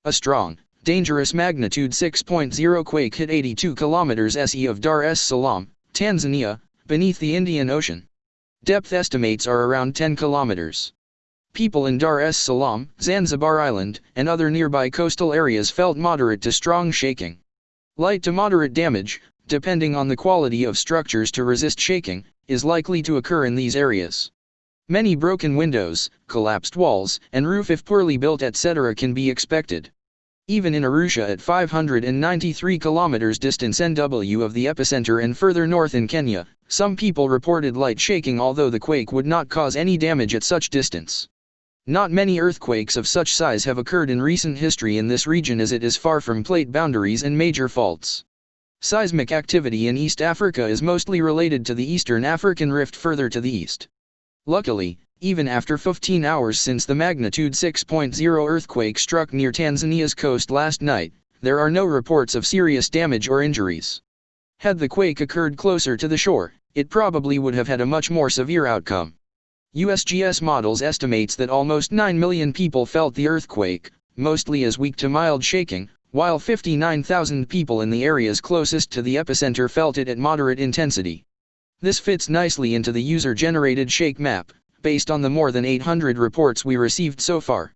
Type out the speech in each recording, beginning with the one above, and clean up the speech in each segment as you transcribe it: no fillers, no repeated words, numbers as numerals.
A strong, dangerous magnitude 6.0 quake hit 82 kilometers SE of Dar es Salaam, Tanzania, beneath the Indian Ocean. Depth estimates are around 10 kilometers. People in Dar es Salaam, Zanzibar Island, and other nearby coastal areas felt moderate to strong shaking. Light to moderate damage, depending on the quality of structures to resist shaking, is likely to occur in these areas. Many broken windows, collapsed walls, and roof if poorly built etc. can be expected. Even in Arusha at 593 kilometers distance NW of the epicenter and further north in Kenya, some people reported light shaking although the quake would not cause any damage at such distance. Not many earthquakes of such size have occurred in recent history in this region as it is far from plate boundaries and major faults. Seismic activity in East Africa is mostly related to the Eastern African Rift further to the east. Luckily, even after 15 hours since the magnitude 6.0 earthquake struck near Tanzania's coast last night, there are no reports of serious damage or injuries. Had the quake occurred closer to the shore, it probably would have had a much more severe outcome. USGS models estimates that almost 9 million people felt the earthquake, mostly as weak to mild shaking, while 59,000 people in the areas closest to the epicenter felt it at moderate intensity. This fits nicely into the user-generated shake map, based on the more than 800 reports we received so far.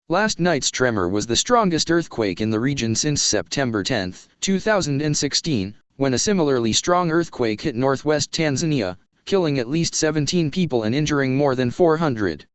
Last night's tremor was the strongest earthquake in the region since September 10, 2016, when a similarly strong earthquake hit northwest Tanzania, killing at least 17 people and injuring more than 400.